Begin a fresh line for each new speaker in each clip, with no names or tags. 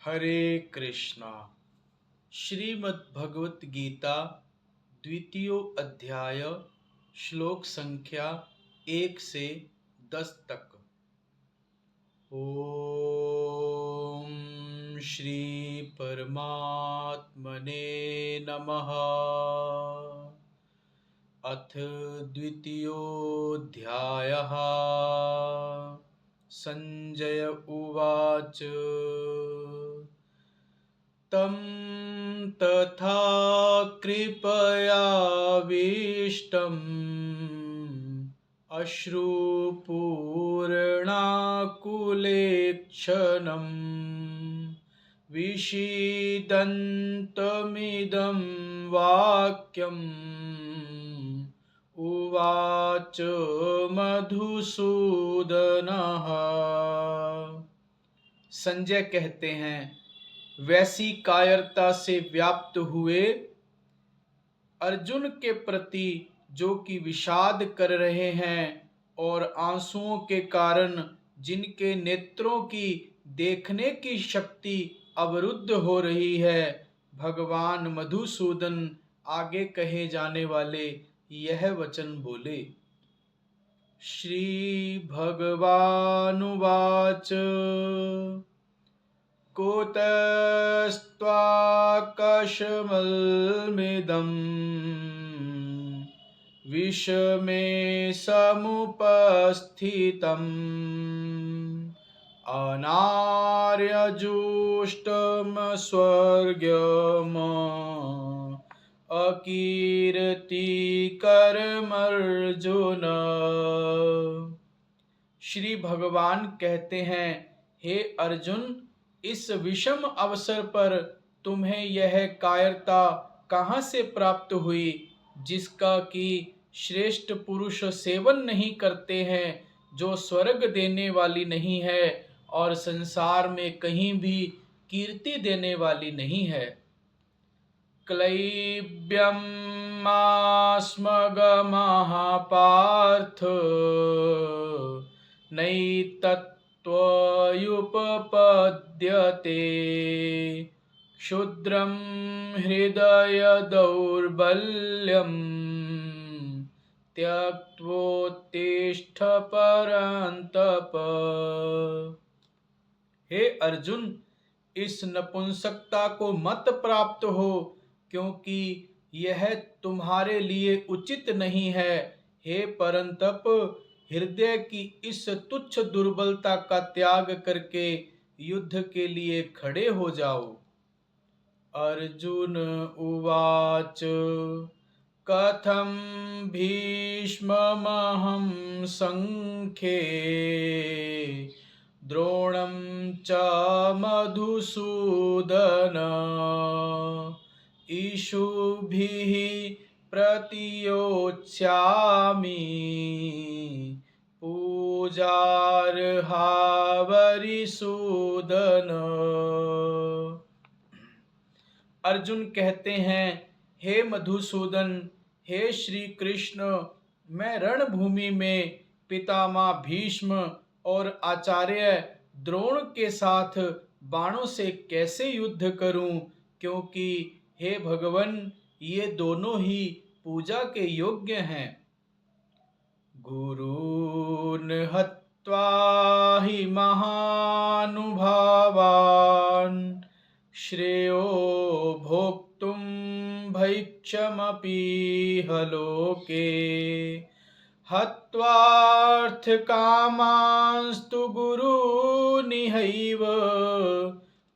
हरे कृष्णा। श्रीमद् भगवत गीता द्वितीय अध्याय श्लोक संख्या 1 से 10 तक। ओम श्री परमात्मने नमः। अथ द्वितीयोऽध्यायः। संजय उवाच तं तथा कृपयाविष्टम् अश्रुपूर्णाकुलेक्षणं विषीदन्तमिदं वाक्यम् उवाच मधुसूदनः। संजय कहते हैं, वैसी कायरता से व्याप्त हुए अर्जुन के प्रति जो कि विषाद कर रहे हैं और आंसुओं के कारण जिनके नेत्रों की देखने की शक्ति अवरुद्ध हो रही है, भगवान मधुसूदन आगे कहे जाने वाले यह वचन बोले। श्री भगवानुवाच कुतस्त्वाकशमलमिदं विषमे समुपस्थितम् अनार्यजुष्टमस्वर्ग्यम् अकीर्तिकरमर्जुन। श्री भगवान कहते हैं, हे अर्जुन, इस विषम अवसर पर तुम्हें यह कायरता कहाँ से प्राप्त हुई, जिसका कि श्रेष्ठ पुरुष सेवन नहीं करते हैं, जो स्वर्ग देने वाली नहीं है और संसार में कहीं भी कीर्ति देने वाली नहीं है। क्लैब्यं मास्मगमः नैतत्त्वयुपपद्यते क्षुद्रं हृदय दौर्बल्यं त्यक्त्वोत्तिष्ठ परन्तप। हे अर्जुन, इस नपुंसकता को मत प्राप्त हो, क्योंकि यह तुम्हारे लिए उचित नहीं है। हे परंतप, हृदय की इस तुच्छ दुर्बलता का त्याग करके युद्ध के लिए खड़े हो जाओ। अर्जुन उवाच कथं भीष्ममहं संख्ये द्रोणं च मधुसूदन ईशुभिः प्रतियोत्स्यामि पूजार्हावरिसूदन। अर्जुन कहते हैं, हे मधुसूदन, हे श्री कृष्ण, मैं रणभूमि में पितामह भीष्म और आचार्य द्रोण के साथ बाणों से कैसे युद्ध करूं, क्योंकि हे भगवन, ये दोनों ही पूजा के योग्य हैं। गुरून् हत्वा हि महानुभावान् श्रेयो भोक्तुं भैक्षमपीह लोके हत्वार्थकामांस्तु गुरूनिहैव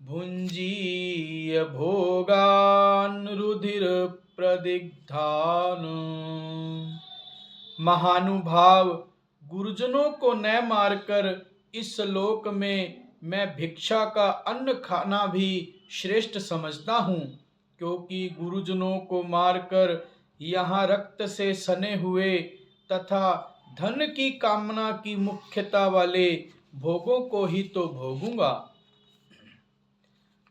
भुञ्जीय भोगान् रुधिरप्रदिग्धान्। महानुभाव, गुरुजनों को न मारकर इस लोक में मैं भिक्षा का अन्न खाना भी श्रेष्ठ समझता हूँ, क्योंकि गुरुजनों को मारकर यहाँ रक्त से सने हुए तथा धन की कामना की मुख्यता वाले भोगों को ही तो भोगूंगा।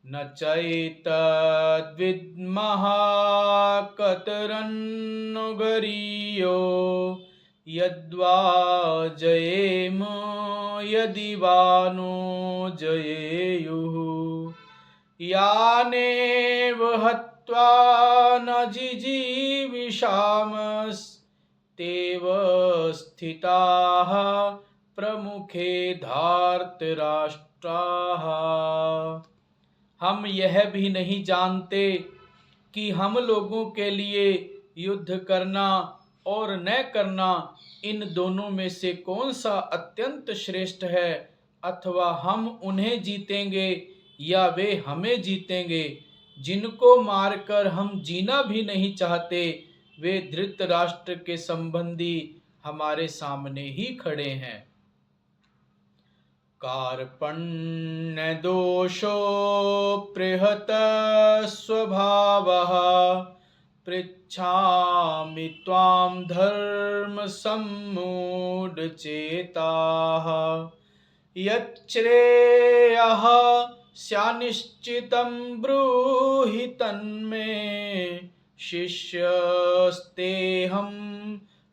न चैतद्विद्मः कतरन्नु गरीयो यद्वा जयेम यदि वा नो जयेयुः यानेव हत्वा न जिजीविषामस्तेव स्थिताः प्रमुखे धार्तराष्ट्राः। हम यह भी नहीं जानते कि हम लोगों के लिए युद्ध करना और न करना, इन दोनों में से कौन सा अत्यंत श्रेष्ठ है, अथवा हम उन्हें जीतेंगे या वे हमें जीतेंगे। जिनको मारकर हम जीना भी नहीं चाहते, वे धृतराष्ट्र के संबंधी हमारे सामने ही खड़े हैं। कार्पण्यदोषोऽप्यहत स्वभावः पृच्छामि त्वां धर्मसम्मूढचेताः। यच्छ्रेयः स्यान्निश्चितं ब्रूहि तन्मे शिष्यस्तेऽहं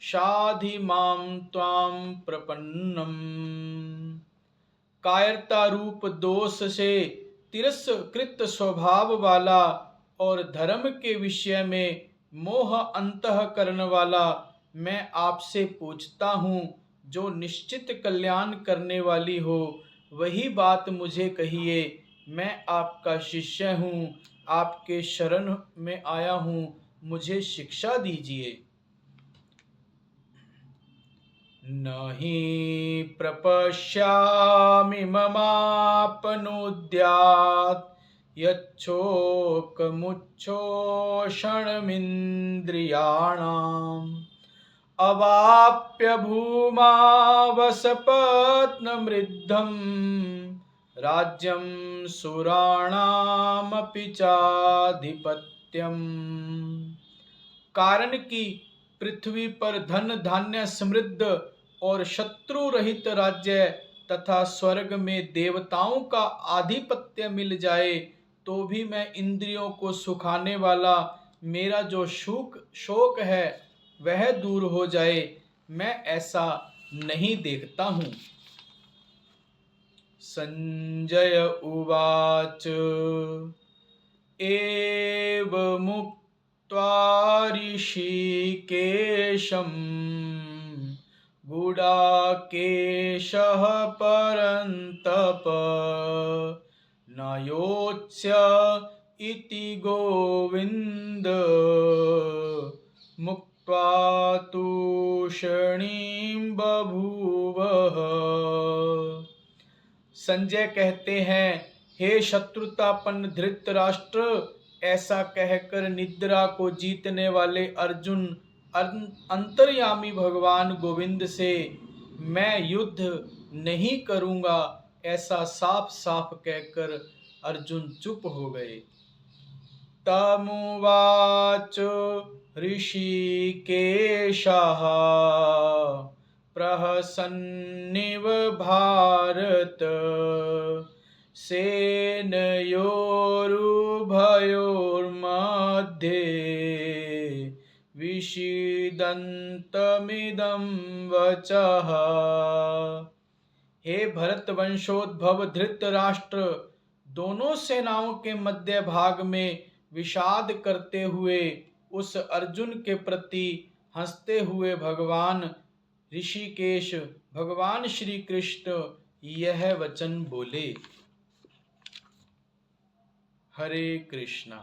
शाधि मां त्वां प्रपन्नम्। कायरता रूप दोष से तिरस्कृत स्वभाव वाला और धर्म के विषय में मोह अंतःकरण वाला मैं आपसे पूछता हूँ, जो निश्चित कल्याण करने वाली हो वही बात मुझे कहिए। मैं आपका शिष्य हूँ, आपके शरण में आया हूँ, मुझे शिक्षा दीजिए। नहि प्रपश्यामि ममापनुद्यात् यच्छोकमुच्छोषणमिन्द्रियाणाम्। अवाप्य भूमा वसपत्नमृद्धं राज्यं सुराणामपि चाधिपत्यम्। कारण कि पृथ्वी पर धन धान्य समृद्ध और शत्रु रहित राज्य तथा स्वर्ग में देवताओं का आधिपत्य मिल जाए, तो भी मैं इंद्रियों को सुखाने वाला मेरा जो शोक है वह दूर हो जाए, मैं ऐसा नहीं देखता हूँ। संजय उवाच एवमुक्त्वा ऋषिकेशं गुडाकेशः परन्तप न योत्स्य इति गोविन्द मुक्त्वा तूष्णीं बभूवः। संजय कहते हैं, हे शत्रुतापन्न धृतराष्ट्र, ऐसा कहकर निद्रा को जीतने वाले अर्जुन अंतर्यामी भगवान गोविंद से मैं युद्ध नहीं करूंगा ऐसा साफ साफ कहकर अर्जुन चुप हो गए। तमुवाच ऋषिकेशः प्रहसन्निव भारत सेनयोरुभयोर्मध्ये विषीदन्तमिदं वचः। हे भरत वंशोद्भव धृतराष्ट्र, दोनों सेनाओं के मध्य भाग में विषाद करते हुए उस अर्जुन के प्रति हंसते हुए भगवान ऋषिकेश भगवान श्री कृष्ण यह वचन बोले। हरे कृष्णा।